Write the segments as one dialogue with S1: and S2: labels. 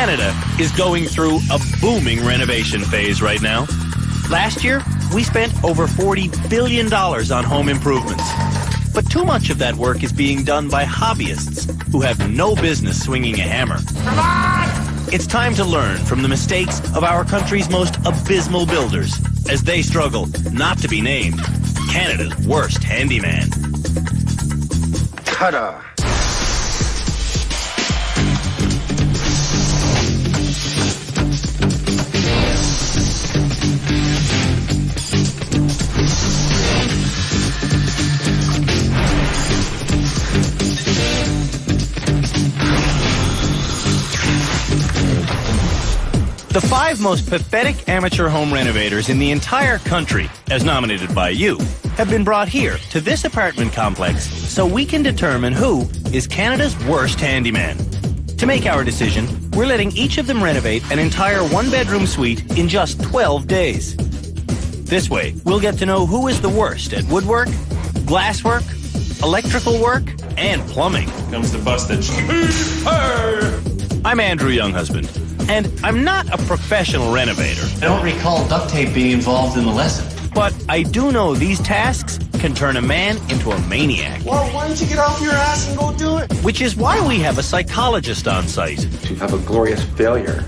S1: Canada is going through a booming renovation phase right now. Last year, we spent over $40 billion on home improvements. But too much of that work is being done by hobbyists who have no business swinging a hammer. Come on! It's time to learn from the mistakes of our country's most abysmal builders as they struggle not to be named Canada's worst handyman.
S2: Ta-da!
S1: The 5 most pathetic amateur home renovators in the entire country, as nominated by you, have been brought here to this apartment complex so we can determine who is Canada's worst handyman. To make our decision, we're letting each of them renovate an entire 1-bedroom suite in just 12 days. This way, we'll get to know who is the worst at woodwork, glasswork, electrical work, and plumbing.
S3: Comes the bustage.
S1: I'm Andrew Younghusband, and I'm not a professional renovator.
S4: I don't recall duct tape being involved in the lesson.
S1: But I do know these tasks can turn a man into a maniac.
S5: Well, why don't you get off your ass and go do it?
S1: Which is why we have a psychologist on site.
S2: To have a glorious failure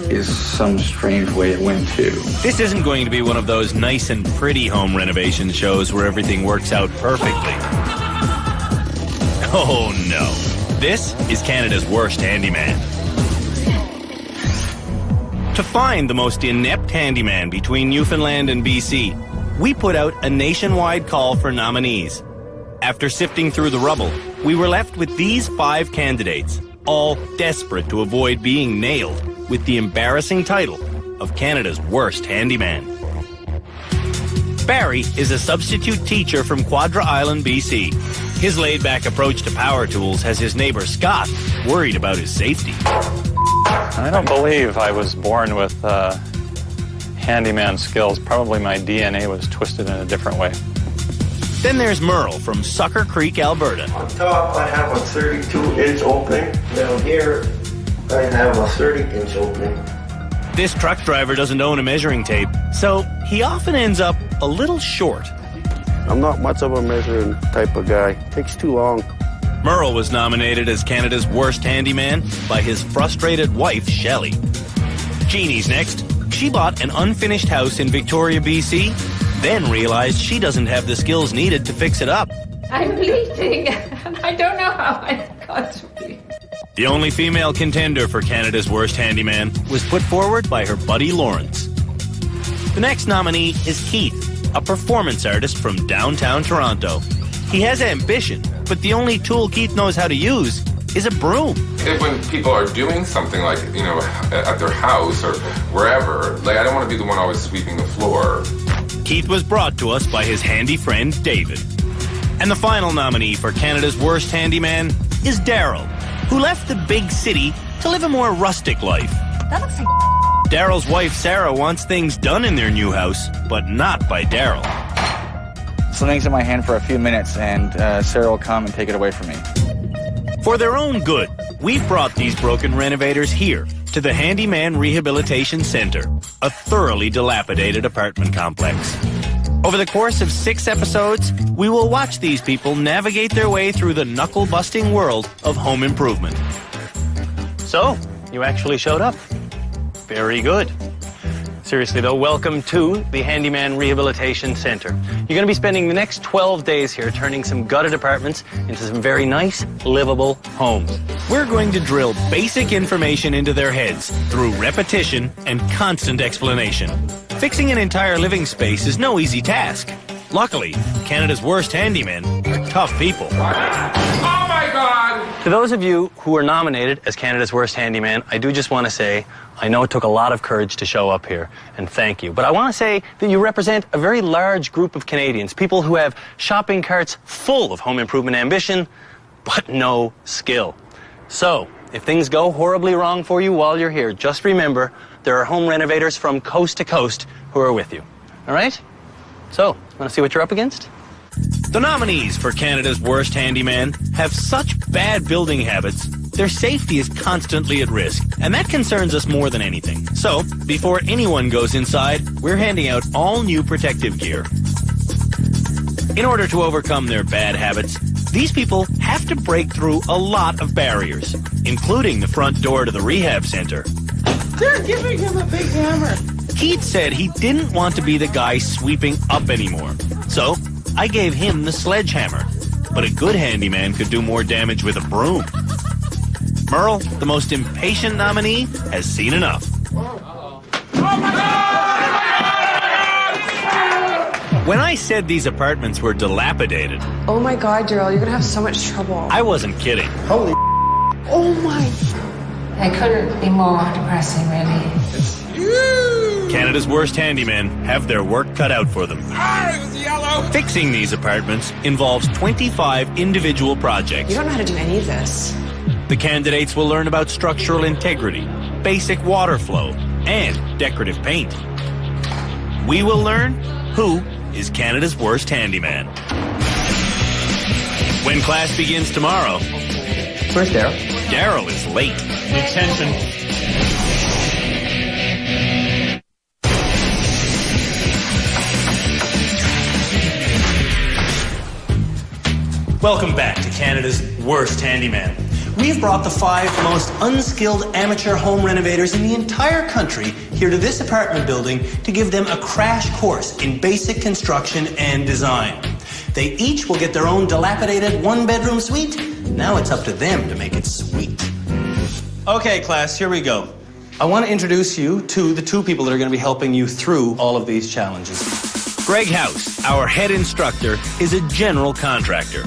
S2: is some strange way it went too.
S1: This isn't going to be one of those nice and pretty home renovation shows where everything works out perfectly. Oh no. This is Canada's worst handyman. To find the most inept handyman between Newfoundland and BC, we put out a nationwide call for nominees. After sifting through the rubble, we were left with these 5 candidates, all desperate to avoid being nailed with the embarrassing title of Canada's worst handyman. Barry is a substitute teacher from Quadra Island, BC. His laid-back approach to power tools has his neighbor Scott worried about his safety.
S6: I don't believe I was born with handyman skills. Probably my DNA was twisted in a different way.
S1: Then there's Merle from Sucker Creek, Alberta.
S7: On top, I have a 32-inch opening. Down here, I have a 30-inch opening.
S1: This truck driver doesn't own a measuring tape, so he often ends up a little short.
S8: I'm not much of a measuring type of guy. Takes too long.
S1: Merle was nominated as Canada's worst handyman by his frustrated wife, Shelley. Jeannie's next. She bought an unfinished house in Victoria, BC, then realized she doesn't have the skills needed to fix it up.
S9: I'm bleeding, and I don't know how I got to bleed.
S1: The only female contender for Canada's worst handyman was put forward by her buddy Lawrence. The next nominee is Keith, a performance artist from downtown Toronto. He has ambition, but the only tool Keith knows how to use is a broom.
S10: When people are doing something like, you know, at their house or wherever, like I don't want to be the one always sweeping the floor.
S1: Keith was brought to us by his handy friend, David. And the final nominee for Canada's worst handyman is Daryl, who left the big city to live a more rustic life.
S9: That looks like
S1: Daryl's wife, Sarah, wants things done in their new house, but not by Daryl.
S4: Something's in my hand for a few minutes, and Sarah will come and take it away from me.
S1: For their own good, we've brought these broken renovators here to the Handyman Rehabilitation Center, a thoroughly dilapidated apartment complex. Over the course of 6 episodes, we will watch these people navigate their way through the knuckle-busting world of home improvement. So, you actually showed up. Very good. Seriously though, welcome to the Handyman Rehabilitation Center. You're going to be spending the next 12 days here turning some gutted apartments into some very nice, livable homes. We're going to drill basic information into their heads through repetition and constant explanation. Fixing an entire living space is no easy task. Luckily, Canada's worst handymen are tough people.
S10: Oh my God!
S1: To those of you who are nominated as Canada's worst handyman, I do just want to say, I know it took a lot of courage to show up here, and thank you. But I want to say that you represent a very large group of Canadians, people who have shopping carts full of home improvement ambition, but no skill. So, if things go horribly wrong for you while you're here, just remember there are home renovators from coast to coast who are with you. All right? So, want to see what you're up against? The nominees for Canada's worst handyman have such bad building habits, their safety is constantly at risk, and that concerns us more than anything. So, before anyone goes inside, we're handing out all new protective gear. In order to overcome their bad habits, these people have to break through a lot of barriers, including the front door to the rehab center.
S5: They're giving him a big hammer.
S1: Keith said he didn't want to be the guy sweeping up anymore, so I gave him the sledgehammer. But a good handyman could do more damage with a broom. Merle, the most impatient nominee, has seen enough. When I said these apartments were dilapidated...
S3: Oh my God, Daryl, you're gonna have so much trouble.
S1: I wasn't kidding.
S5: Holy oh my.
S9: They couldn't be more depressing, really.
S1: Canada's worst handymen have their work cut out for them.
S5: It was yellow.
S1: Fixing these apartments involves 25 individual projects.
S3: You don't know how to do any of this.
S1: The candidates will learn about structural integrity, basic water flow, and decorative paint. We will learn who is Canada's worst handyman. When class begins tomorrow...
S4: Where's Daryl?
S1: Daryl is late.
S6: Attention.
S11: Welcome back to Canada's worst handyman. We've brought the 5 most unskilled amateur home renovators in the entire country here to this apartment building to give them a crash course in basic construction and design. They each will get their own dilapidated 1-bedroom suite. Now it's up to them to make it sweet. Okay, class, here we go. I want to introduce you to the 2 people that are going to be helping you through all of these challenges.
S1: Greg House, our head instructor, is a general contractor.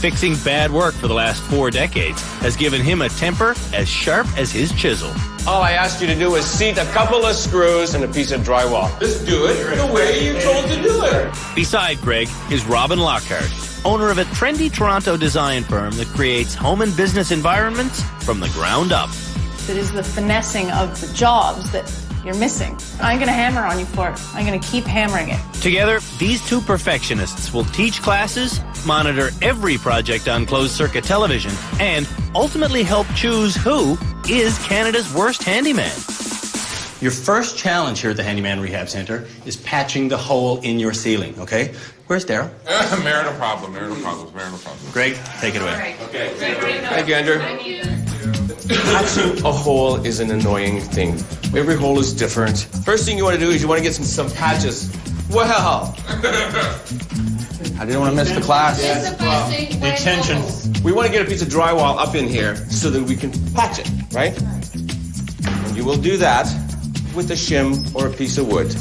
S1: Fixing bad work for the last 4 decades has given him a temper as sharp as his chisel.
S12: All I asked you to do was seat a couple of screws and a piece of drywall.
S5: Just do it the way you're told to do it.
S1: Beside Greg is Robin Lockhart, owner of a trendy Toronto design firm that creates home and business environments from the ground up.
S13: It is the finessing of the jobs that you're missing. I'm going to hammer on you for it. I'm going to keep hammering it.
S1: Together, these 2 perfectionists will teach classes, monitor every project on closed-circuit television, and ultimately help choose who is Canada's worst handyman.
S11: Your first challenge here at the Handyman Rehab Center is patching the hole in your ceiling, okay? Where's Daryl?
S10: Marital problems.
S11: Greg, take it away.
S12: Okay. Thank you, Andrew. Patching a hole is an annoying thing. Every hole is different. First thing you want to do is you want to get some patches. Well,
S4: I didn't want to miss the class.
S6: Attention.
S12: we want to get a piece of drywall up in here so that we can patch it, right? And you will do that with a shim or a piece of wood.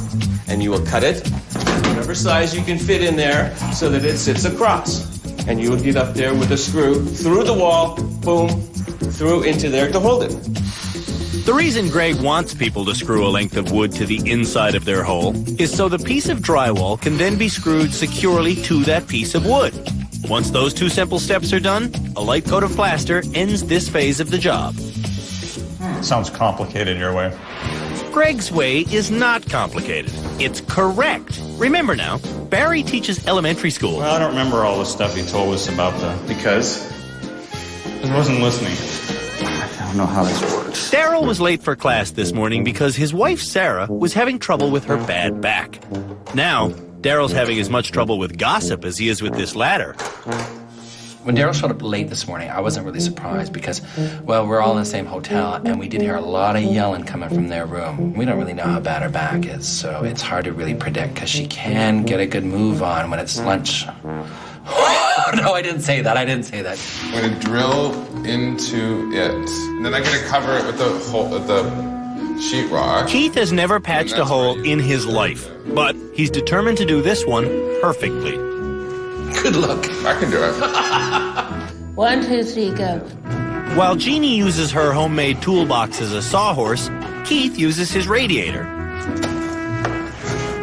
S12: And you will cut it whatever size you can fit in there so that it sits across. And you will get up there with a screw through the wall, boom, through into there to hold it.
S1: The reason Greg wants people to screw a length of wood to the inside of their hole is so the piece of drywall can then be screwed securely to that piece of wood. Once those 2 simple steps are done, a light coat of plaster ends this phase of the job.
S6: Sounds complicated your way.
S1: Greg's way is not complicated. It's correct. Remember now, Barry teaches elementary school.
S6: Well, I don't remember all the stuff he told us about because I wasn't listening.
S4: I don't know how this works.
S1: Daryl was late for class this morning because his wife, Sarah, was having trouble with her bad back. Now, Daryl's having as much trouble with gossip as he is with this ladder.
S14: When Daryl showed up late this morning, I wasn't really surprised because, well, we're all in the same hotel, and we did hear a lot of yelling coming from their room. We don't really know how bad her back is, so it's hard to really predict because she can get a good move on when it's lunch. No, I didn't say that. I'm going
S10: to drill into it. And then I'm going to cover it with the sheetrock.
S1: Keith has never patched a hole in his life, but he's determined to do this one perfectly.
S14: Good luck.
S10: I can do it.
S9: 1, 2, 3, go.
S1: While Jeannie uses her homemade toolbox as a sawhorse, Keith uses his radiator.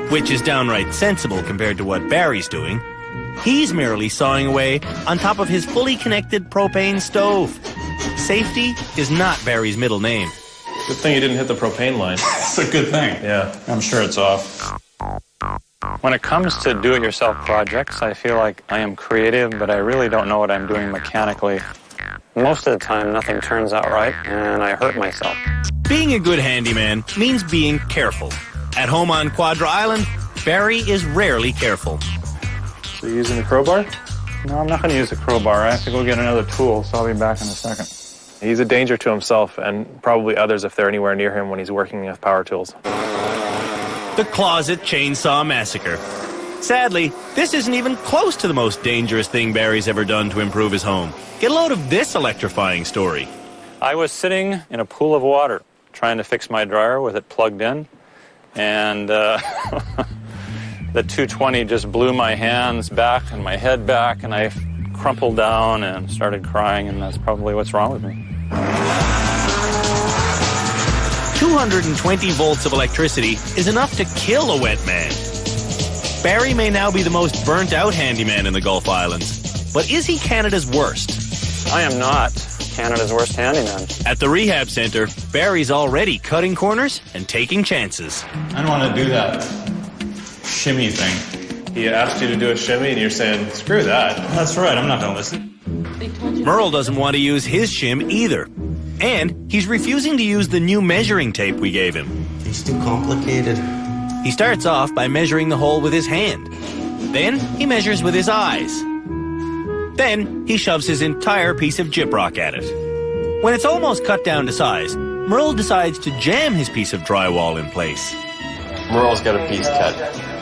S1: Which is downright sensible compared to what Barry's doing. He's merely sawing away on top of his fully connected propane stove. Safety is not Barry's middle name.
S6: Good thing you didn't hit the propane line. It's a good thing. Yeah, I'm sure it's off. When it comes to do-it-yourself projects, I feel like I am creative, but I really don't know what I'm doing mechanically Most of the time, nothing turns out right, and I hurt myself.
S1: Being a good handyman means being careful. At home on Quadra Island, Barry is rarely careful.
S6: So you using the crowbar? No, I'm not going to use the crowbar. I have to go get another tool, so I'll be back in a second. He's a danger to himself and probably others if they're anywhere near him when he's working with power tools.
S1: The Closet Chainsaw Massacre. Sadly, this isn't even close to the most dangerous thing Barry's ever done to improve his home. Get a load of this electrifying story.
S6: I was sitting in a pool of water trying to fix my dryer with it plugged in, and the 220 just blew my hands back and my head back, and I crumpled down and started crying, and that's probably what's wrong with me.
S1: 220 volts of electricity is enough to kill a wet man. Barry may now be the most burnt-out handyman in the Gulf Islands, but is he Canada's worst?
S6: I am not Canada's worst handyman.
S1: At the rehab center, Barry's already cutting corners and taking chances.
S6: I don't want to do that shimmy thing. He asked you to do a shimmy and you're saying, screw that. That's right, I'm not going to listen.
S1: Merle doesn't want to use his shim either. And he's refusing to use the new measuring tape we gave him.
S15: It's too complicated.
S1: He starts off by measuring the hole with his hand. Then he measures with his eyes. Then he shoves his entire piece of gyprock at it. When it's almost cut down to size, Merle decides to jam his piece of drywall in place.
S6: Merle's got a piece cut.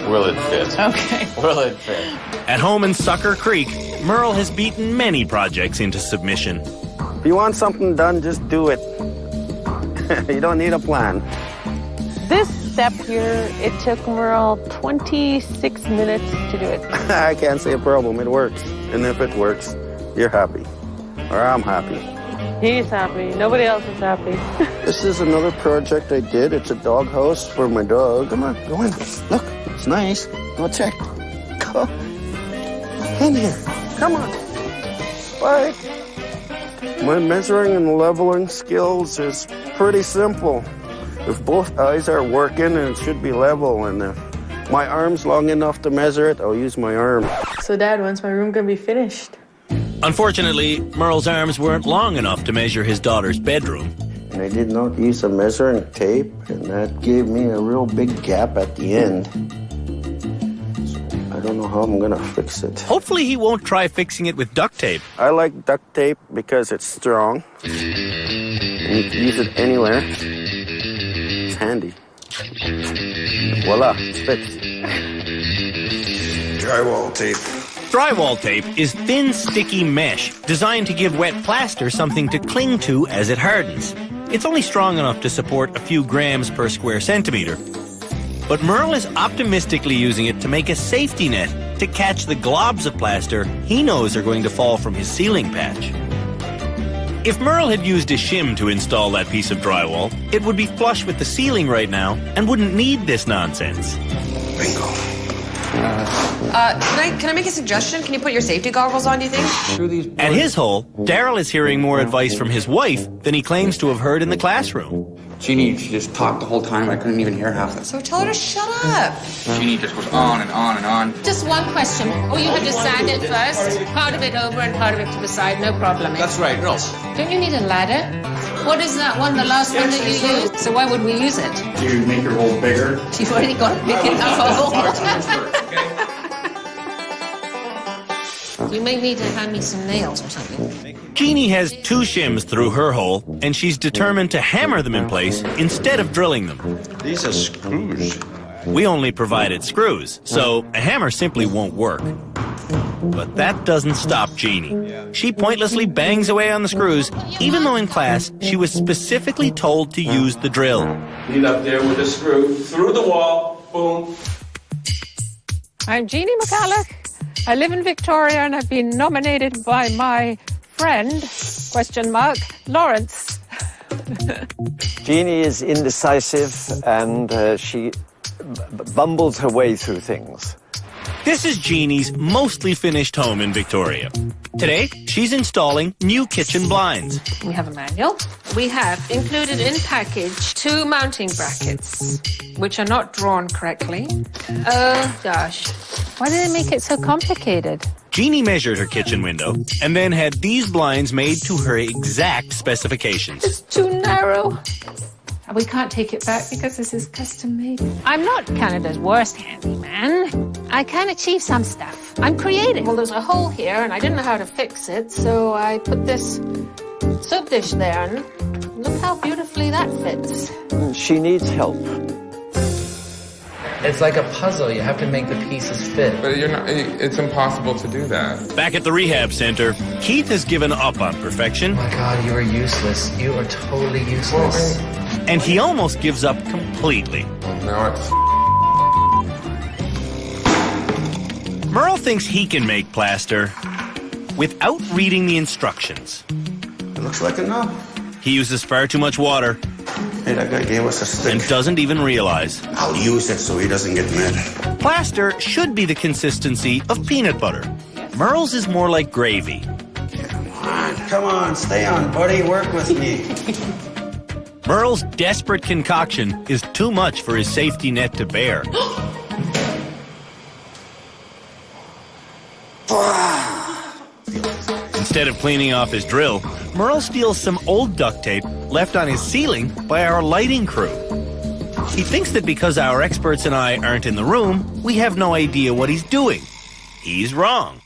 S6: Will it fit?
S13: Okay.
S6: Will it fit?
S1: At home in Sucker Creek, Merle has beaten many projects into submission.
S8: If you want something done, just do it. You don't need a plan.
S16: This step here, it took Merle 26 minutes to do it.
S8: I can't see a problem. It works. And if it works, you're happy. Or I'm happy.
S16: He's happy. Nobody else is happy.
S8: This is another project I did. It's a dog house for my dog. Come on, go in. Look, it's nice. Go check. Go in here. Come on. Bye. My measuring and leveling skills is pretty simple. If both eyes are working, and it should be level, and if my arm's long enough to measure it, I'll use my arm.
S3: So, Dad, when's my room gonna be finished?
S1: Unfortunately, Merle's arms weren't long enough to measure his daughter's bedroom.
S8: And I did not use a measuring tape, and that gave me a real big gap at the end. I don't know how I'm gonna fix it.
S1: Hopefully he won't try fixing it with duct tape.
S8: I like duct tape because it's strong. And you can use it anywhere. It's handy. Voila, it's fixed.
S15: Drywall tape.
S1: Drywall tape is thin, sticky mesh designed to give wet plaster something to cling to as it hardens. It's only strong enough to support a few grams per square centimeter. But Merle is optimistically using it to make a safety net to catch the globs of plaster he knows are going to fall from his ceiling patch. If Merle had used a shim to install that piece of drywall, it would be flush with the ceiling right now and wouldn't need this nonsense.
S15: Bingo.
S3: Can I make a suggestion? Can you put your safety goggles on, do you think?
S1: At his hole, Daryl is hearing more advice from his wife than he claims to have heard in the classroom.
S2: Jeannie, she just talked the whole time. I couldn't even hear half of it.
S3: So tell her to shut up.
S2: Jeannie just goes on and on and on.
S9: Just one question. Oh, you had to sand it first? Part of it over and part of it to the side, no problem.
S12: That's right, no.
S9: Don't you need a ladder? What is that one, the last one that you used? So why would we use it?
S2: To make your hole bigger.
S9: You've already got a big enough hole. You may need to hand me some nails or something.
S1: Jeannie has 2 shims through her hole, and she's determined to hammer them in place instead of drilling them.
S15: These are screws.
S1: We only provided screws, so a hammer simply won't work. But that doesn't stop Jeannie. She pointlessly bangs away on the screws, even though in class she was specifically told to use the drill.
S12: Lead up there with a screw, through the wall, boom.
S17: I'm Jeannie McCulloch. I live in Victoria and I've been nominated by my friend, Lawrence.
S18: Jeannie is indecisive and she bumbles her way through things.
S1: This is Jeannie's mostly finished home in Victoria. Today, she's installing new kitchen blinds.
S9: We have a manual. We have included in package 2 mounting brackets, which are not drawn correctly. Oh, gosh.
S17: Why did they make it so complicated?
S1: Jeannie measured her kitchen window and then had these blinds made to her exact specifications.
S17: It's too narrow. We can't take it back because this is custom made. I'm not Canada's worst handyman. I can achieve some stuff. I'm creative. Well, there's a hole here and I didn't know how to fix it, so I put this soap dish there and look how beautifully that fits.
S18: She needs help.
S14: It's like a puzzle. You have to make the pieces fit.
S10: But you're not, it's impossible to do that.
S1: Back at the rehab center, Keith has given up on perfection.
S14: Oh my God, you are useless. You are totally useless.
S1: And he almost gives up completely.
S10: Now it's...
S1: Merle thinks he can make plaster without reading the instructions.
S15: It looks like enough.
S1: He uses far too much water.
S15: Hey, that guy gave us a stick.
S1: And doesn't even realize.
S15: I'll use it so he doesn't get mad.
S1: Plaster should be the consistency of peanut butter. Merle's is more like gravy.
S15: Come on, stay on, buddy. Work with me.
S1: Merle's desperate concoction is too much for his safety net to bear. Instead of cleaning off his drill, Merle steals some old duct tape left on his ceiling by our lighting crew. He thinks that because our experts and I aren't in the room, we have no idea what he's doing. He's wrong.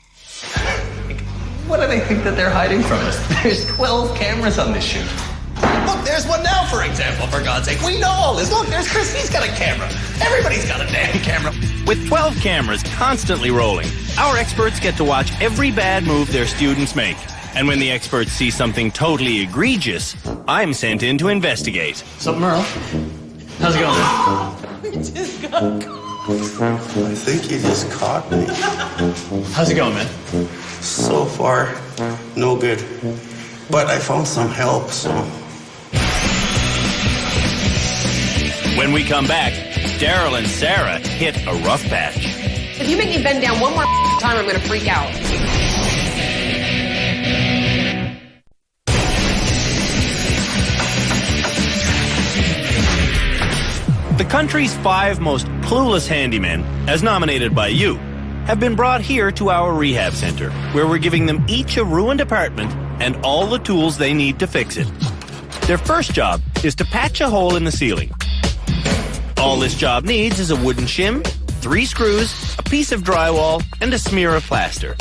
S11: What do they think that they're hiding from us? There's 12 cameras on this shoot. Look, there's one now, for example, for God's sake. We know all this. Look, there's Chris. He's got a camera. Everybody's got a damn camera.
S1: With 12 cameras constantly rolling, our experts get to watch every bad move their students make. And when the experts see something totally egregious, I'm sent in to investigate.
S11: So, Merle, how's it going?
S15: We just got caught. I think he just caught me.
S11: How's it going, man?
S15: So far, no good. But I found some help, so...
S1: When we come back, Daryl and Sarah hit a rough patch.
S3: If you make me bend down one more time, I'm gonna freak out.
S1: The country's 5 most clueless handymen, as nominated by you, have been brought here to our rehab center, where we're giving them each a ruined apartment and all the tools they need to fix it. Their first job is to patch a hole in the ceiling. All this job needs is a wooden shim, 3 screws, a piece of drywall, and a smear of plaster.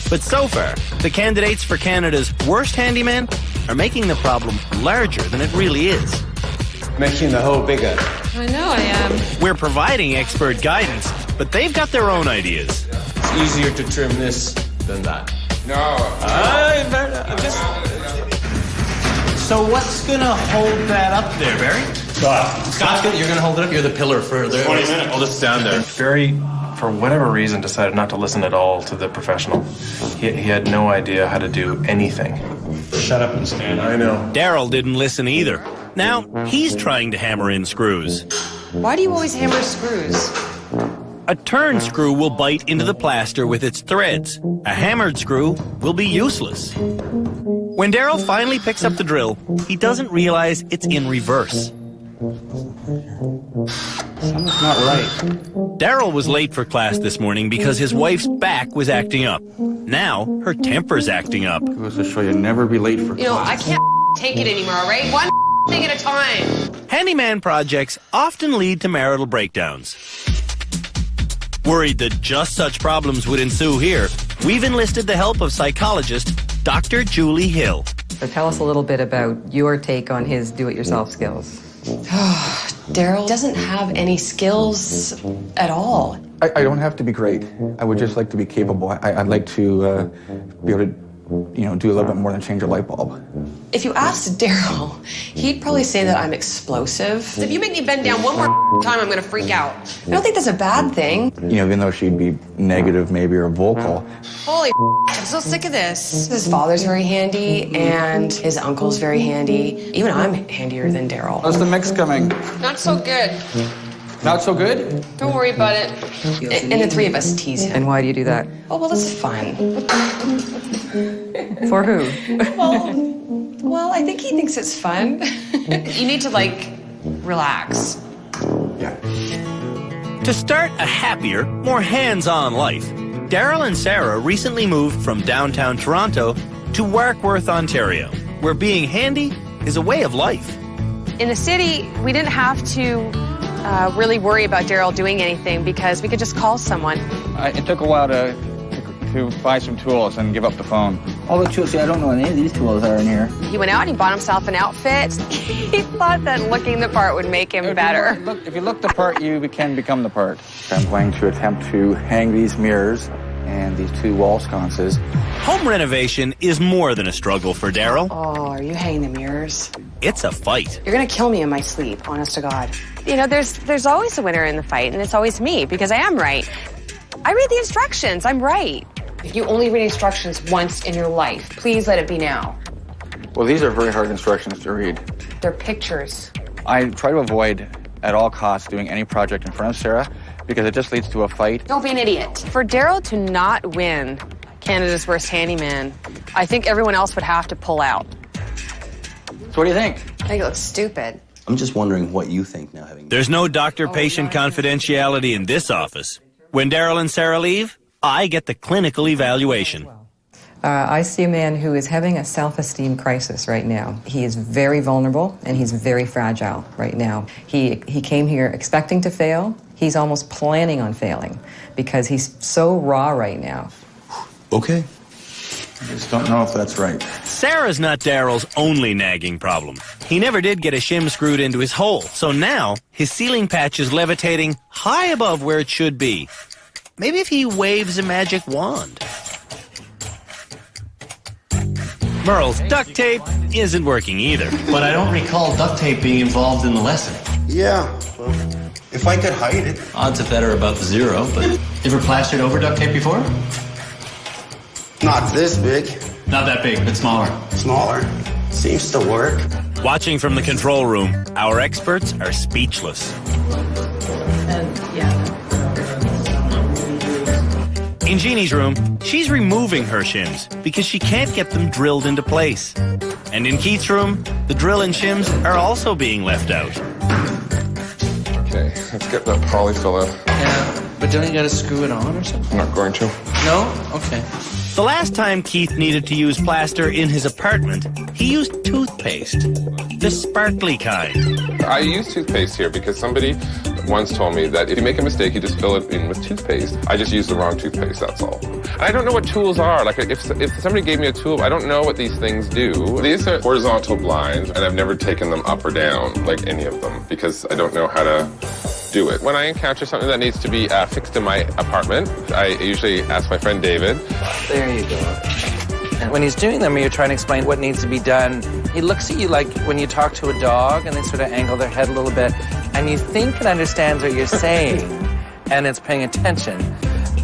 S1: But so far, the candidates for Canada's worst handyman are making the problem larger than it really is.
S12: Making the hole bigger.
S3: I know I am.
S1: We're providing expert guidance, but they've got their own ideas.
S12: It's easier to trim this than that.
S10: No.
S11: So what's going to hold that up there, Barry? Scott's you're going to hold it up? You're the pillar for there.
S6: 20 minutes. I'll just stand there. Barry, for whatever reason, decided not to listen at all to the professional. He had no idea how to do anything.
S15: Shut up and stand.
S6: I know.
S1: Daryl didn't listen either. Now, he's trying to hammer in screws.
S3: Why do you always hammer screws?
S1: A turn screw will bite into the plaster with its threads. A hammered screw will be useless. When Daryl finally picks up the drill, he doesn't realize it's in reverse.
S2: Something's not right.
S1: Daryl was late for class this morning because his wife's back was acting up. Now, her temper's acting up.
S2: It goes to show you never be late for
S3: You know, I can't take it anymore, all right? One thing at a time.
S1: Handyman projects often lead to marital breakdowns. Worried that just such problems would ensue here, we've enlisted the help of psychologist Dr. Julie Hill.
S19: So tell us a little bit about your take on his do-it-yourself skills.
S3: Daryl doesn't have any skills at all.
S2: I don't have to be great. I would just like to be capable. I'd like to be able to, do a little bit more than change a light bulb.
S3: If you asked Daryl, he'd probably say that I'm explosive. If you make me bend down one more time, I'm gonna freak out. I don't think that's a bad thing.
S2: Even though she'd be negative maybe or vocal.
S3: Holy I'm so sick of this. His father's very handy, and his uncle's very handy. Even I'm handier than Daryl.
S2: How's the mix coming?
S3: Not so good.
S2: Not so good?
S3: Don't worry about it. And the 3 of us tease him.
S19: And why do you do that?
S3: Oh, well, it's fun.
S19: For who?
S3: Well, I think he thinks it's fun. You need to, relax.
S2: Yeah.
S1: To start a happier, more hands-on life, Daryl and Sarah recently moved from downtown Toronto to Warkworth, Ontario, where being handy is a way of life.
S3: In the city, we didn't have to really worry about Daryl doing anything because we could just call someone.
S4: It took a while to buy some tools and give up the phone.
S20: All the tools, see, I don't know any of these tools are in here.
S3: He went out and he bought himself an outfit. He thought that looking the part would make him better.
S4: If you look the part, you can become the part.
S2: I'm going to attempt to hang these mirrors and these 2 wall sconces.
S1: Home renovation is more than a struggle for Daryl.
S3: Oh, are you hanging the mirrors?
S1: It's a fight.
S3: You're gonna kill me in my sleep, honest to God. You know, there's always a winner in the fight, and it's always me, because I am right. I read the instructions, I'm right. If you only read instructions once in your life, please let it be now.
S2: Well, these are very hard instructions to read.
S3: They're pictures.
S4: I try to avoid, at all costs, doing any project in front of Sarah because it just leads to a fight.
S3: Don't be an idiot. For Daryl to not win Canada's Worst Handyman, I think everyone else would have to pull out.
S4: So what do you think?
S3: I think it looks stupid.
S21: I'm just wondering what you think now.
S1: There's no doctor-patient confidentiality in this office. When Daryl and Sarah leave, I get the clinical evaluation.
S19: I see a man who is having a self-esteem crisis right now. He is very vulnerable and he's very fragile right now. He came here expecting to fail. He's almost planning on failing because he's so raw right now.
S21: Okay.
S2: I just don't know if that's right.
S1: Sarah's not Daryl's only nagging problem. He never did get a shim screwed into his hole, so now his ceiling patch is levitating high above where it should be. Maybe if he waves a magic wand. Merle's duct tape isn't working either.
S11: But I don't recall duct tape being involved in the lesson.
S15: Yeah, well, if I could hide it.
S11: Odds are better about 0, but ever plastered over duct tape before?
S15: Not this big.
S11: Not that big, but smaller.
S15: Smaller. Seems to work.
S1: Watching from the control room, our experts are speechless. In Jeannie's room, she's removing her shims because she can't get them drilled into place. And in Keith's room, the drill and shims are also being left out.
S10: Okay, let's get that polyfill out.
S14: Yeah, but don't you gotta screw it on or something?
S10: I'm not going to.
S14: No? Okay.
S1: The last time Keith needed to use plaster in his apartment, he used toothpaste. The sparkly kind.
S10: I use toothpaste here because somebody once told me that if you make a mistake, you just fill it in with toothpaste. I just use the wrong toothpaste, that's all. And I don't know what tools are. Like, if somebody gave me a tool, I don't know what these things do. These are horizontal blinds, and I've never taken them up or down, like any of them, because I don't know how to do it. When I encounter something that needs to be fixed in my apartment, I usually ask my friend David.
S14: There you go. And when he's doing them, you're trying to explain what needs to be done. He looks at you like when you talk to a dog and they sort of angle their head a little bit, and you think it understands what you're saying, and it's paying attention,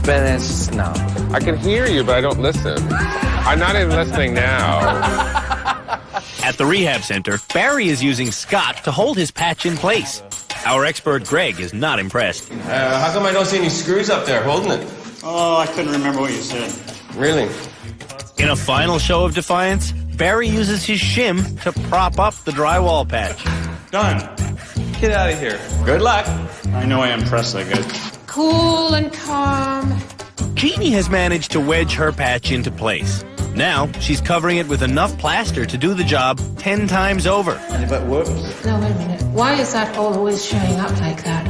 S14: but it's just no.
S10: I can hear you, but I don't listen. I'm not even listening now.
S1: At the rehab center, Barry is using Scott to hold his patch in place. Our expert Greg is not impressed.
S12: How come I don't see any screws up there holding it?
S20: Oh, I couldn't remember what you said.
S12: Really?
S1: In a final show of defiance, Barry uses his shim to prop up the drywall patch.
S20: Done.
S12: Get out of here. Good luck.
S20: I know I impressed that guy.
S17: Cool and calm.
S1: Jeannie has managed to wedge her patch into place. Now, she's covering it with enough plaster to do the job 10 times over.
S20: But whoops.
S17: No, wait a minute. Why is that always showing up like that?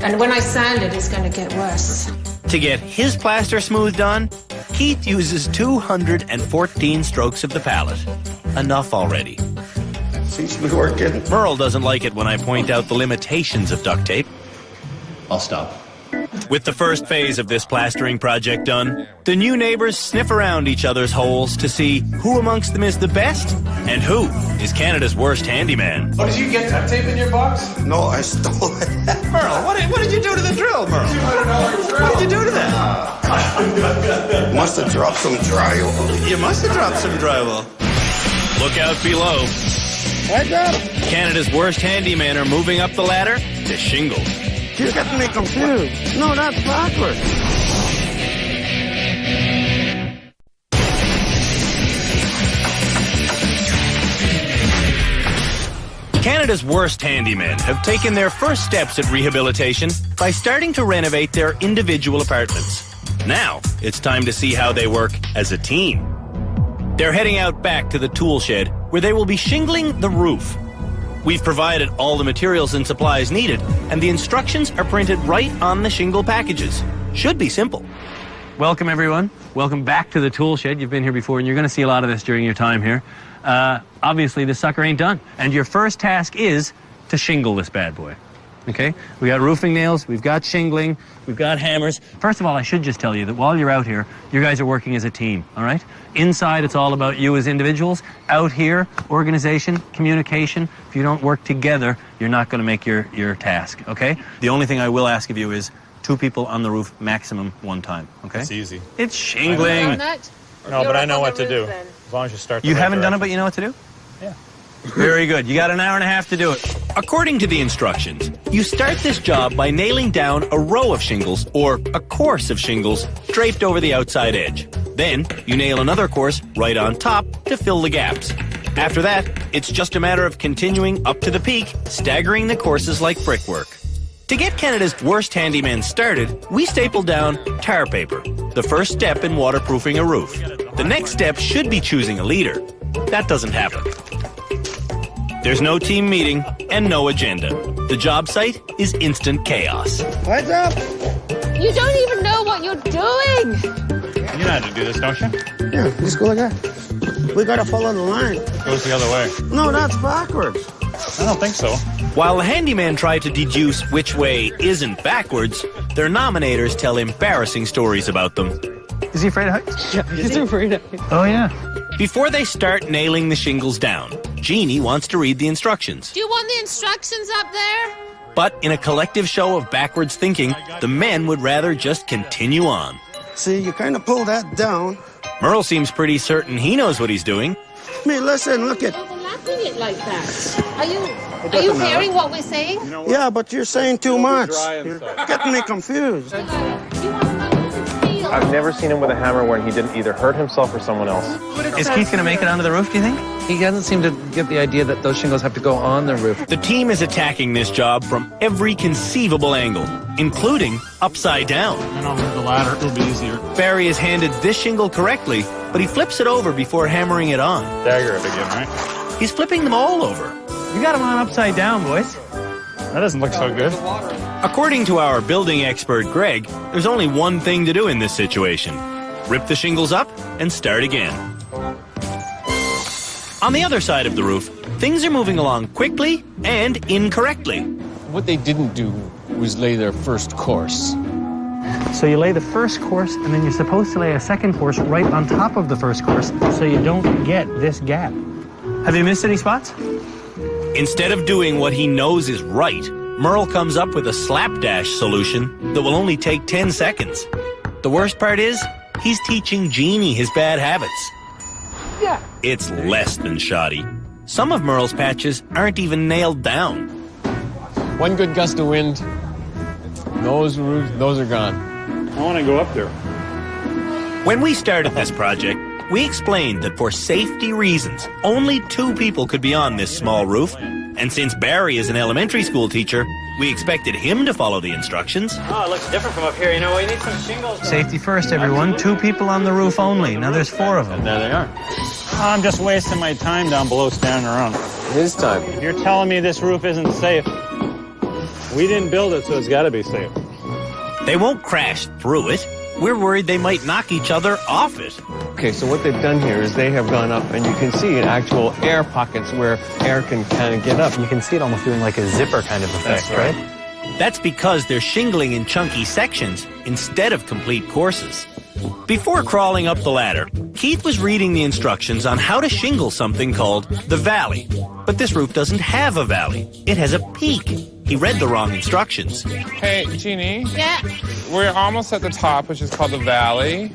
S17: And when I sand it, it's going to get worse.
S1: To get his plaster smoothed on, Keith uses 214 strokes of the palette. Enough already.
S15: Seems to be working.
S1: Merle doesn't like it when I point out the limitations of duct tape.
S11: I'll stop.
S1: With the first phase of this plastering project done, the new neighbors sniff around each other's holes to see who amongst them is the best and who is Canada's worst handyman.
S12: Oh, did you get duct tape in your box?
S15: No, I stole it.
S12: Merle, what did you do to the drill, Merle? $200 drill. What did you do to that?
S15: Must have dropped some drywall.
S12: You must have dropped some drywall.
S1: Look out below.
S15: I got him.
S1: Canada's worst handyman are moving up the ladder to shingles.
S15: You got me confused. No, that's backwards.
S1: Canada's worst handymen have taken their first steps at rehabilitation by starting to renovate their individual apartments. Now, it's time to see how they work as a team. They're heading out back to the tool shed, where they will be shingling the roof. We've provided all the materials and supplies needed, and the instructions are printed right on the shingle packages. Should be simple.
S7: Welcome, everyone. Welcome back to the tool shed. You've been here before, and you're going to see a lot of this during your time here. Obviously, this sucker ain't done. And your first task is to shingle this bad boy. Okay? We got roofing nails, we've got shingling, we've got hammers. First of all, I should just tell you that while you're out here, you guys are working as a team, all right? Inside, it's all about you as individuals. Out here, organization, communication. If you don't work together, you're not going to make your task, okay? The only thing I will ask of you is 2 people on the roof, maximum 1 time, okay?
S20: It's easy.
S7: It's shingling.
S20: No, but I know what to do. As long as you start the
S7: You
S20: right
S7: haven't done it,
S20: direction.
S7: but you know what to do?
S20: Yeah.
S1: Very good. You got an hour and a half to do it. According to the instructions, you start this job by nailing down a row of shingles, or a course of shingles, draped over the outside edge. Then, you nail another course right on top to fill the gaps. After that, it's just a matter of continuing up to the peak, staggering the courses like brickwork. To get Canada's worst handyman started, we stapled down tar paper, the first step in waterproofing a roof. The next step should be choosing a leader. That doesn't happen. There's no team meeting and no agenda. The job site is instant chaos.
S8: What's up?
S17: You don't even know what you're doing.
S20: You know how to do this, don't you?
S8: Yeah, just go like that. We gotta follow the line.
S20: It goes the other way.
S8: No, that's backwards.
S20: I don't think so.
S1: While the handyman tried to deduce which way isn't backwards, their nominators tell embarrassing stories about them.
S7: Is he afraid of heights?
S16: Yeah, he's afraid of heights.
S7: Oh, yeah.
S1: Before they start nailing the shingles down, Jeannie wants to read the instructions.
S9: Do you want the instructions up there?
S1: But in a collective show of backwards thinking, the men would rather just continue on.
S8: See, you kind of pull that down.
S1: Merle seems pretty certain he knows what he's doing.
S8: Me, listen, look at.
S9: Overlapping it like that. Are you hearing what we're saying?
S8: Yeah, but you're saying too much. You're getting me confused.
S6: I've never seen him with a hammer when he didn't either hurt himself or someone else.
S7: Is Keith going to make it onto the roof, do you think?
S14: He doesn't seem to get the idea that those shingles have to go on the roof.
S1: The team is attacking this job from every conceivable angle, including upside down.
S20: And over the ladder, it'll be easier.
S1: Barry has handed this shingle correctly, but he flips it over before hammering it on.
S20: Dagger it again, right?
S1: He's flipping them all over.
S7: You got them on upside down, boys.
S20: That doesn't look so good.
S1: According to our building expert, Greg, there's only one thing to do in this situation. Rip the shingles up and start again. On the other side of the roof, things are moving along quickly and incorrectly.
S22: What they didn't do was lay their first course.
S7: So you lay the first course, and then you're supposed to lay a second course right on top of the first course, so you don't get this gap. Have you missed any spots?
S1: Instead of doing what he knows is right, Merle comes up with a slapdash solution that will only take 10 seconds. The worst part is, he's teaching Jeannie his bad habits.
S5: Yeah.
S1: It's less than shoddy. Some of Merle's patches aren't even nailed down.
S22: One good gust of wind, those are gone.
S20: I want to go up there.
S1: When we started this project, we explained that for safety reasons, only 2 people could be on this small roof. And since Barry is an elementary school teacher, we expected him to follow the instructions.
S7: Oh, it looks different from up here. You know, we need some shingles. Safety first, everyone. 2 people on the roof only. Now there's 4 of them.
S22: And there they are.
S20: I'm just wasting my time down below standing around.
S22: His time.
S20: You're telling me this roof isn't safe. We didn't build it, so it's got to be safe.
S1: They won't crash through it. We're worried they might knock each other off it.
S22: Okay, so what they've done here is they have gone up, and you can see in actual air pockets where air can kind of get up.
S7: You can see it almost doing like a zipper kind of effect, right?
S1: That's because they're shingling in chunky sections instead of complete courses. Before crawling up the ladder, Keith was reading the instructions on how to shingle something called the valley. But this roof doesn't have a valley. It has a peak. He read the wrong instructions.
S10: Hey, Jeannie.
S9: Yeah.
S10: We're almost at the top, which is called the valley.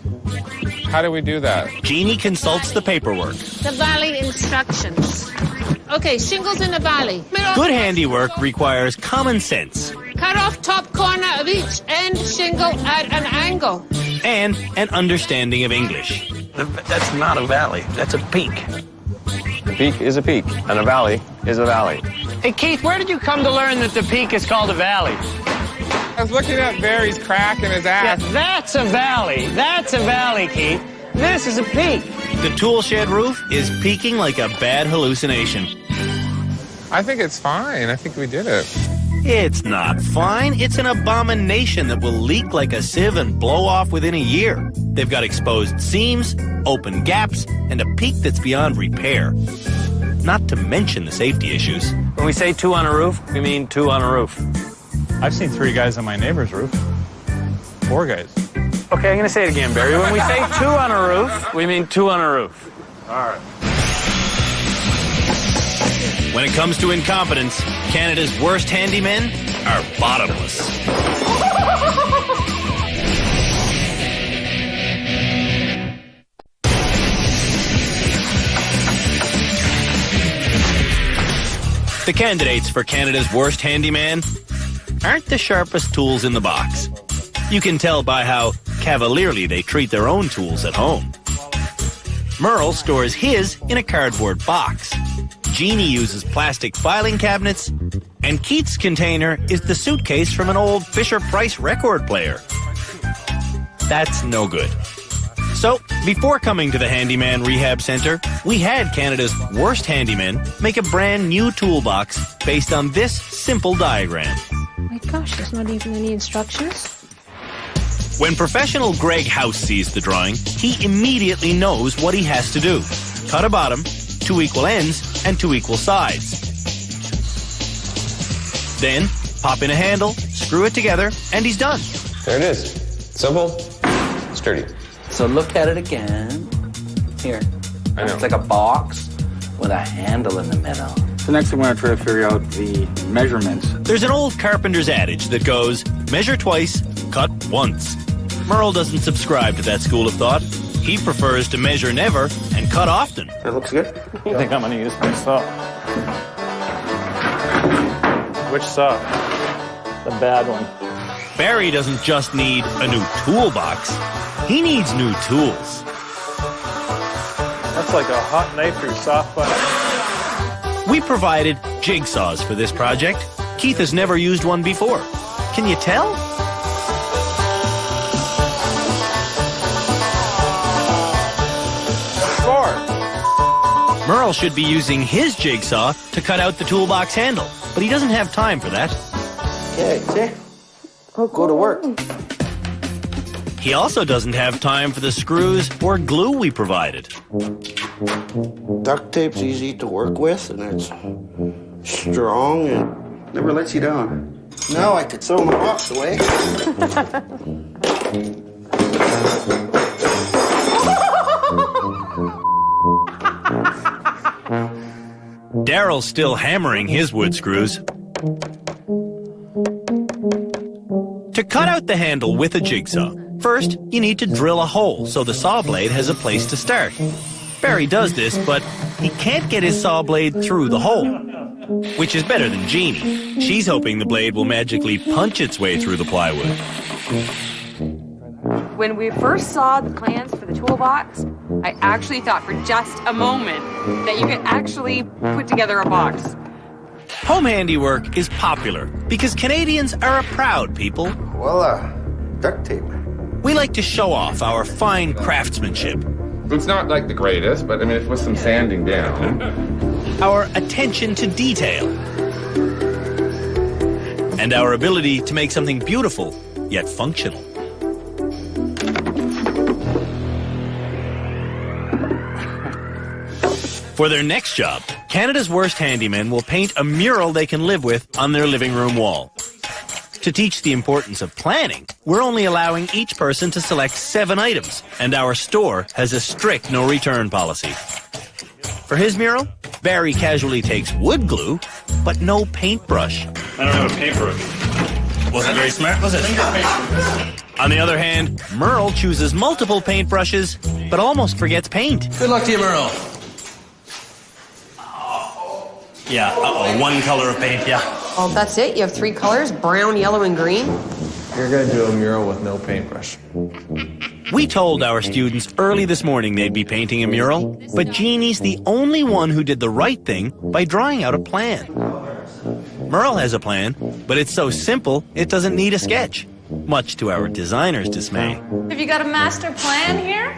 S10: How do we do that?
S1: Jeannie consults the paperwork.
S9: The valley instructions. Okay, shingles in the valley.
S1: Good handiwork requires common sense.
S9: Cut off top corner of each end shingle at an angle.
S1: And an understanding of English.
S7: That's not a valley. That's a peak.
S22: A peak is a peak, and a valley is a valley.
S7: Hey, Keith, where did you come to learn that the peak is called a valley?
S10: I was looking at Barry's crack in his ass.
S20: Yeah, that's a valley. That's a valley, Keith. This is a peak.
S1: The tool shed roof is peaking like a bad hallucination.
S10: I think it's fine. I think we did it.
S1: It's not fine. It's an abomination that will leak like a sieve and blow off within a year. They've got exposed seams, open gaps, and a peak that's beyond repair. Not to mention the safety issues.
S7: When we say 2 on a roof, we mean 2 on a roof.
S6: I've seen 3 guys on my neighbor's roof. 4 guys.
S7: Okay, I'm going to say it again, Barry. When we say 2 on a roof, we mean 2 on a roof.
S6: All right.
S1: When it comes to incompetence, Canada's worst handymen are bottomless. The candidates for Canada's worst handyman aren't the sharpest tools in the box. You can tell by how cavalierly they treat their own tools at home. Merle stores his in a cardboard box. Jeannie uses plastic filing cabinets, and Keith's container is the suitcase from an old Fisher-Price record player. That's no good. So, before coming to the Handyman Rehab Center, we had Canada's worst handymen make a brand new toolbox based on this simple diagram.
S17: My gosh, there's not even any instructions.
S1: When professional Greg House sees the drawing, he immediately knows what he has to do. Cut a bottom, 2 equal ends, and 2 equal sides. Then, pop in a handle, screw it together, and he's done.
S12: There it is. Simple, sturdy.
S14: So look at it again. Here.
S12: I know.
S14: It's like a box with a handle in the middle.
S2: So next I'm going to try to figure out the measurements.
S1: There's an old carpenter's adage that goes, measure twice, cut once. Merle doesn't subscribe to that school of thought. He prefers to measure never and cut often.
S8: That looks good.
S6: I think I'm going to use my saw. Which saw? The bad one.
S1: Barry doesn't just need a new toolbox. He needs new tools.
S6: That's like a hot knife through soft butter.
S1: We provided jigsaws for this project. Keith has never used one before. Can you tell? Merle should be using his jigsaw to cut out the toolbox handle, but he doesn't have time for that.
S8: Okay, see? I'll go to work.
S1: He also doesn't have time for the screws or glue we provided.
S8: Duct tape's easy to work with, and it's strong and never lets you down. Now I could throw my box away.
S1: Daryl's still hammering his wood screws. To cut out the handle with a jigsaw, first you need to drill a hole so the saw blade has a place to start. Barry does this, but he can't get his saw blade through the hole, which is better than Jeannie. She's hoping the blade will magically punch its way through the plywood.
S3: When we first saw the plans for the toolbox, I actually thought for just a moment that you could actually put together a box.
S1: Home handiwork is popular because Canadians are a proud people.
S8: Voila, duct tape.
S1: We like to show off our fine craftsmanship.
S10: It's not like the greatest, but I mean, with some sanding down.
S1: Our attention to detail. And our ability to make something beautiful, yet functional. For their next job, Canada's worst handymen will paint a mural they can live with on their living room wall. To teach the importance of planning, we're only allowing each person to select 7 items, and our store has a strict no-return policy. For his mural, Barry casually takes wood glue, but no paintbrush.
S7: I don't have a paintbrush. Wasn't very smart, was it?
S1: On the other hand, Merle chooses multiple paintbrushes, but almost forgets paint.
S14: Good luck to you, Merle.
S7: Yeah, one color of paint, yeah.
S3: Oh, that's it? You have 3 colors, brown, yellow, and green?
S22: You're going to do a mural with no paintbrush.
S1: We told our students early this morning they'd be painting a mural, but Jeannie's the only one who did the right thing by drawing out a plan. Merle has a plan, but it's so simple it doesn't need a sketch, much to our designer's dismay.
S13: Have you got a master plan here?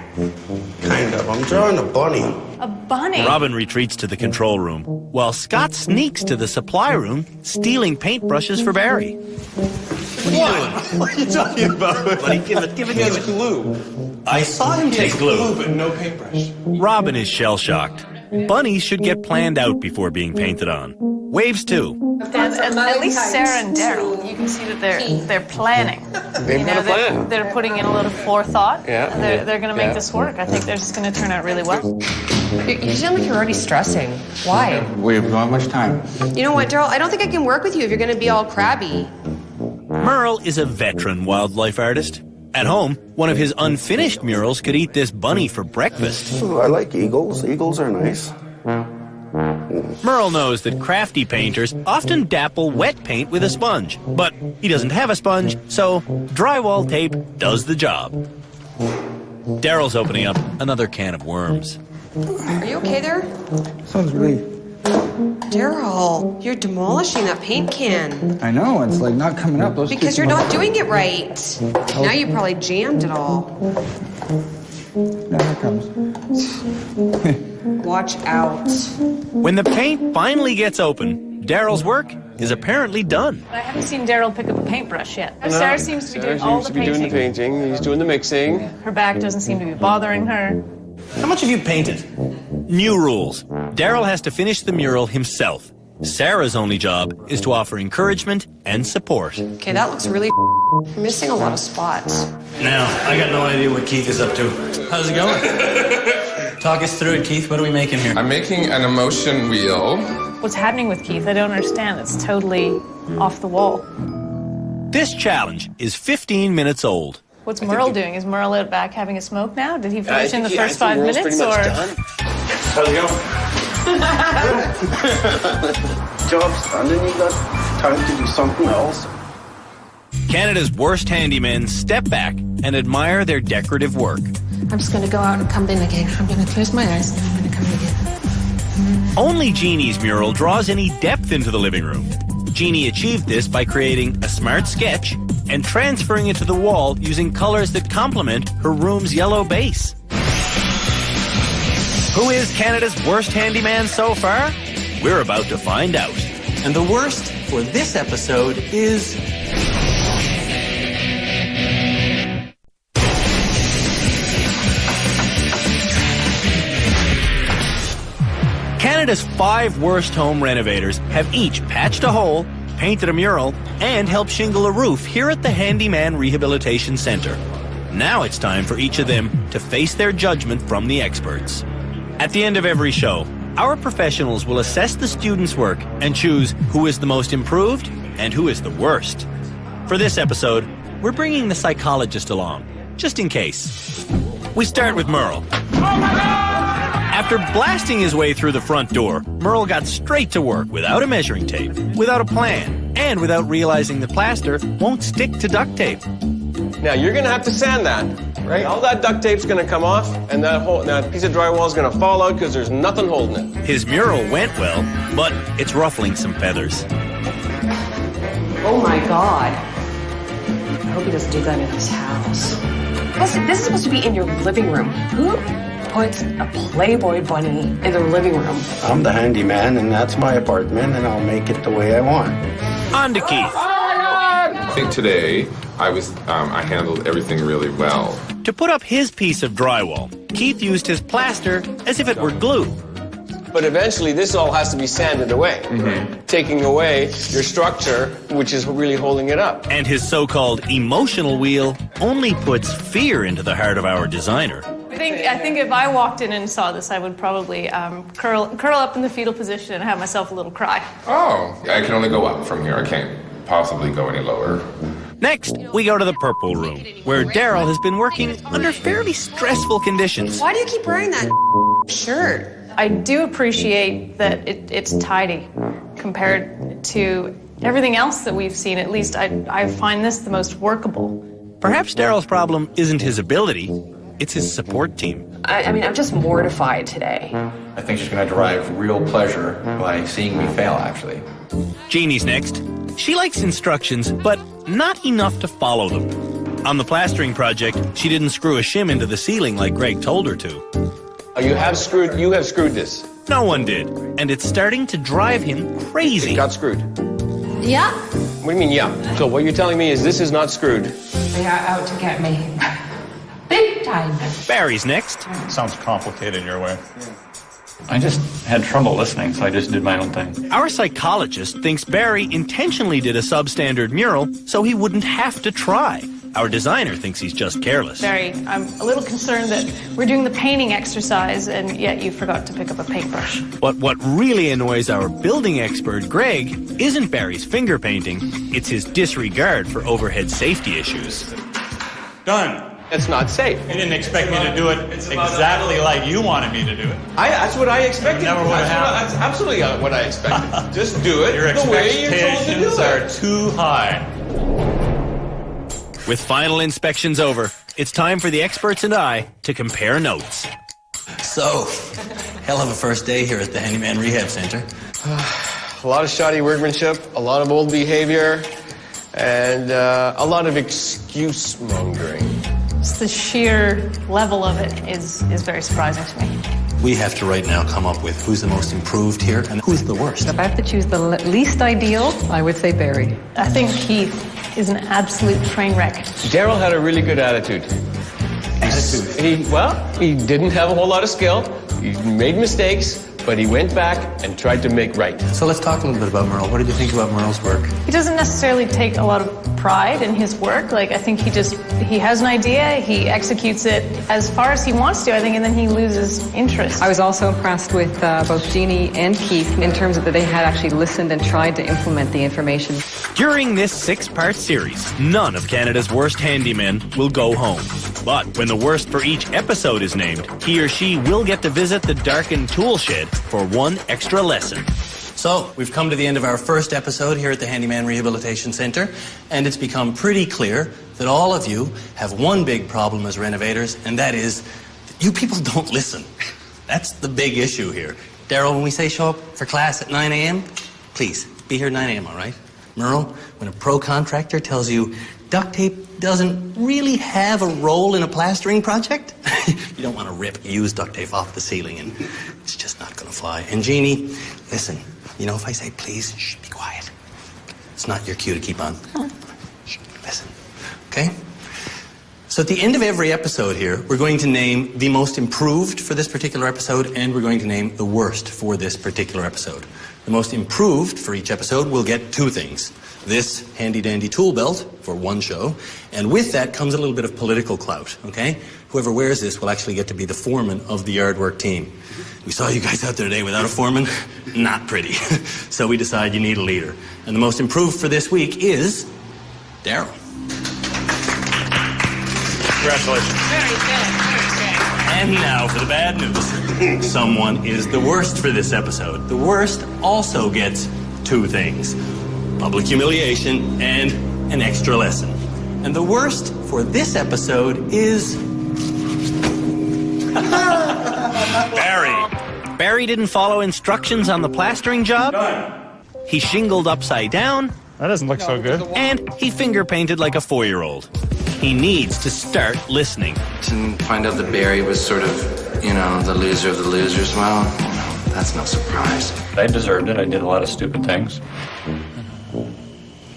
S8: Kind of. I'm drawing a bunny.
S13: A bunny?
S1: Robin retreats to the control room, while Scott sneaks to the supply room, stealing paintbrushes for Barry.
S12: What are you talking about?
S1: Buddy, give it.
S12: He has glue.
S1: I saw him take glue.
S12: But no paintbrush.
S1: Robin is shell-shocked. Bunnies should get planned out before being painted on. Waves too.
S13: And at least Sarah and Daryl, you can see that they're planning.
S12: They've got a plan.
S13: They're putting in a lot of forethought.
S12: Yeah.
S13: They're going to make this work. I think they're just going to turn out really well.
S3: You sound like you're already stressing. Why?
S2: We don't have much time.
S3: You know what, Daryl? I don't think I can work with you if you're going to be all crabby.
S1: Merle is a veteran wildlife artist. At home, one of his unfinished murals could eat this bunny for breakfast.
S8: Ooh, I like eagles. Eagles are nice.
S1: Merle knows that crafty painters often dapple wet paint with a sponge, but he doesn't have a sponge, so drywall tape does the job. Daryl's opening up another can of worms.
S3: Are you okay there?
S2: Sounds really...
S3: Daryl, you're demolishing that paint can.
S2: I know, it's like not coming up.
S3: Because you're not doing it right. Now you probably jammed it all.
S2: Now here it comes.
S3: Watch out.
S1: When the paint finally gets open, Daryl's work is apparently done.
S13: I haven't seen Daryl pick up a paintbrush yet. Sarah seems to be doing all the painting.
S12: Doing the painting. He's doing the mixing.
S13: Her back doesn't seem to be bothering her.
S1: How much have you painted? New rules. Daryl has to finish the mural himself. Sarah's only job is to offer encouragement and support.
S3: Okay, that looks really You're missing a lot of spots.
S7: Now, I got no idea what Keith is up to. How's it going? Talk us through it, Keith. What are we making here?
S10: I'm making an emotion wheel.
S13: What's happening with Keith? I don't understand. It's totally off the wall.
S1: This challenge is 15 minutes old.
S13: What's Merle doing? Is Merle out back having a smoke now? Did he finish in the first 5 minutes, or?
S12: How's it going?
S8: Job's done, and you got time to do something else.
S1: Canada's worst handymen step back and admire their decorative work.
S9: I'm just going to go out and come in again. I'm going to close my eyes and I'm going to come in again.
S1: Only Jeannie's mural draws any depth into the living room. Jeannie achieved this by creating a smart sketch and transferring it to the wall using colors that complement her room's yellow base. Who is Canada's worst handyman so far? We're about to find out.
S11: And the worst for this episode is...
S1: Canada's 5 worst home renovators have each patched a hole, painted a mural, and helped shingle a roof here at the Handyman Rehabilitation Center. Now it's time for each of them to face their judgment from the experts. At the end of every show, our professionals will assess the students' work and choose who is the most improved and who is the worst. For this episode, we're bringing the psychologist along, just in case. We start with Merle. After blasting his way through the front door, Merle got straight to work without a measuring tape, without a plan, and without realizing the plaster won't stick to duct tape.
S12: Now you're going to have to sand that, right? All that duct tape's going to come off, and that piece of drywall is going to fall out because there's nothing holding it.
S1: His mural went well, but it's ruffling some feathers.
S3: Oh my God. I hope he doesn't do that in his house. Plus, this is supposed to be in your living room. Who puts a Playboy bunny in their living room?
S8: I'm the handyman, and that's my apartment, and I'll make it the way I want.
S1: On to Keith.
S10: I think today I handled everything really well.
S1: To put up his piece of drywall, Keith used his plaster as if it were glue.
S12: But eventually this all has to be sanded away, taking away your structure, which is really holding it up.
S1: And his so-called emotional wheel only puts fear into the heart of our designer.
S13: I think if I walked in and saw this, I would probably curl up in the fetal position and have myself a little cry.
S10: Oh, I can only go up from here. I can't possibly go any lower.
S1: Next, we go to the purple room, where Daryl has been working under fairly stressful conditions.
S3: Why do you keep wearing that shirt?
S13: I do appreciate that it's tidy compared to everything else that we've seen. At least I find this the most workable.
S1: Perhaps Daryl's problem isn't his ability, it's his support team.
S3: I mean, I'm just mortified today.
S14: I think she's going to derive real pleasure by seeing me fail, actually.
S1: Jeannie's next. She likes instructions, but not enough to follow them. On the plastering project, she didn't screw a shim into the ceiling like Greg told her to.
S12: You have screwed this.
S1: No one did, and it's starting to drive him crazy.
S12: It got screwed.
S17: Yeah.
S12: What do you mean, yeah? So what you're telling me is this is not screwed.
S17: They are out to get me. Big time.
S1: Barry's next.
S20: Sounds complicated your way. I just had trouble listening, so I just did my own thing.
S1: Our psychologist thinks Barry intentionally did a substandard mural so he wouldn't have to try. Our designer thinks he's just careless.
S13: Barry, I'm a little concerned that we're doing the painting exercise and yet you forgot to pick up a paintbrush.
S1: But what really annoys our building expert, Greg, isn't Barry's finger painting, it's his disregard for overhead safety issues.
S20: Done.
S12: It's not safe.
S20: You didn't expect me to do it exactly like you wanted me to do it.
S12: That's what I expected.
S20: Never would have happened.
S12: That's absolutely what I expected. Just do it
S20: Your
S12: the way you're told to do
S20: expectations
S12: it.
S20: are too high.
S1: With final inspections over, it's time for the experts and I to compare notes.
S11: So, hell of a first day here at the Handyman Rehab Center.
S12: A lot of shoddy workmanship, a lot of old behavior, and a lot of excuse mongering.
S13: Just the sheer level of it is very surprising to me.
S11: We have to right now come up with who's the most improved here and who's the worst.
S19: If I have to choose the least ideal, I would say Barry.
S13: I think Keith is an absolute train wreck.
S12: Daryl had a really good attitude. He didn't have a whole lot of skill. He made mistakes, but he went back and tried to make right.
S11: So let's talk a little bit about Merle. What did you think about Merle's work?
S13: He doesn't necessarily take a lot of pride in his work. Like, I think he has an idea, he executes it as far as he wants to, I think, and then he loses interest.
S19: I was also impressed with both Jeannie and Keith in terms of that they had actually listened and tried to implement the information.
S1: During this 6-part series, none of Canada's worst handymen will go home. But when the worst for each episode is named, he or she will get to visit the darkened tool shed for one extra lesson.
S11: So, we've come to the end of our first episode here at the Handyman Rehabilitation Center, and it's become pretty clear that all of you have one big problem as renovators, and that is that you people don't listen. That's the big issue here. Daryl, when we say show up for class at 9 a.m., please, be here at 9 a.m., all right? Merle, when a pro contractor tells you duct tape doesn't really have a role in a plastering project, you don't want to rip used duct tape off the ceiling, and it's just not going to fly. And Jeannie, listen, you know, if I say please, shh, be quiet. It's not your cue to keep on. Shh, listen, okay? So at the end of every episode here, we're going to name the most improved for this particular episode, and we're going to name the worst for this particular episode. The most improved for each episode will get 2 things. This handy-dandy tool belt for one show, and with that comes a little bit of political clout, okay? Whoever wears this will actually get to be the foreman of the yard work team. We saw you guys out there today without a foreman. Not pretty. So we decide you need a leader. And the most improved for this week is Daryl.
S20: Congratulations.
S17: Very good. Very good.
S11: And now for the bad news. Someone is the worst for this episode. The worst also gets 2 things. Public humiliation and an extra lesson. And the worst for this episode is...
S1: Barry. Barry didn't follow instructions on the plastering job. He shingled upside down.
S20: That doesn't look so good.
S1: And he finger painted like a 4-year-old. He needs to start listening.
S14: To find out that Barry was sort of, you know, the loser of the losers, well, you know, that's no surprise.
S20: I deserved it. I did a lot of stupid things.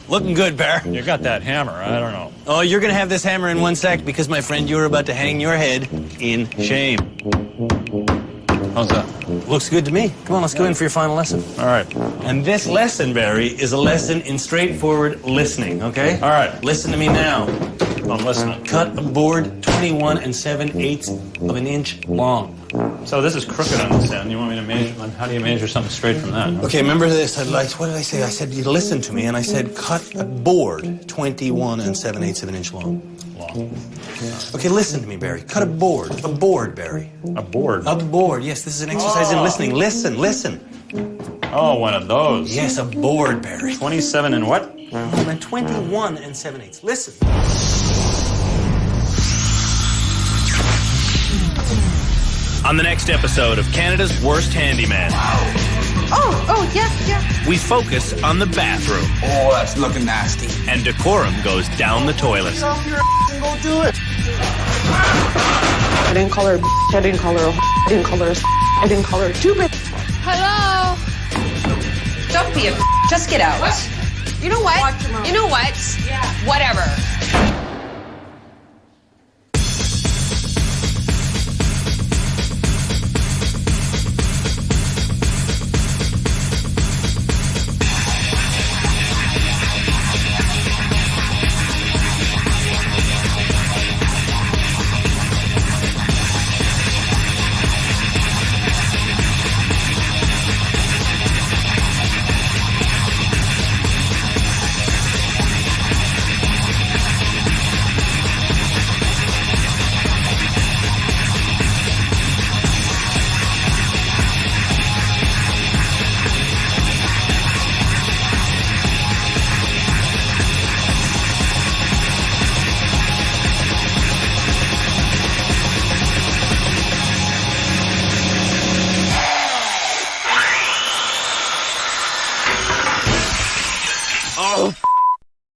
S11: Looking good, Bear.
S20: You got that hammer. I don't know.
S11: Oh, you're going to have this hammer in 1 sec because, my friend, you're about to hang your head in shame.
S20: How's that?
S11: Looks good to me. Come on, let's go in for your final lesson.
S20: All right.
S11: And this lesson, Barry, is a lesson in straightforward listening, okay?
S20: All right.
S11: Listen to me now.
S20: I'm listening.
S11: Cut a board 21 7/8 of an inch long.
S20: So this is crooked on this end. You want me to measure? How do you measure something straight from that?
S11: Okay, remember this. What did I say? I said you listen to me, and I said cut a board 21 7/8 of an inch long. Okay, listen to me, Barry. Cut a board, Barry.
S20: A board?
S11: A board, yes. This is an exercise in listening. Listen.
S20: Oh, one of those.
S11: Yes, a board, Barry.
S20: 27 and what?
S11: 21 7/8. Listen.
S1: On the next episode of Canada's Worst Handyman,
S9: Oh, yes.
S1: we focus on the bathroom.
S2: Oh, that's looking nasty.
S1: And decorum goes down the toilet.
S8: Get off your ass and go do it.
S16: I didn't call her a I didn't call her a I didn't call her a I didn't call her stupid.
S9: Hello?
S3: Don't be a just get out.
S9: You know what? You know what?
S3: Yeah.
S9: Whatever.
S1: Oh,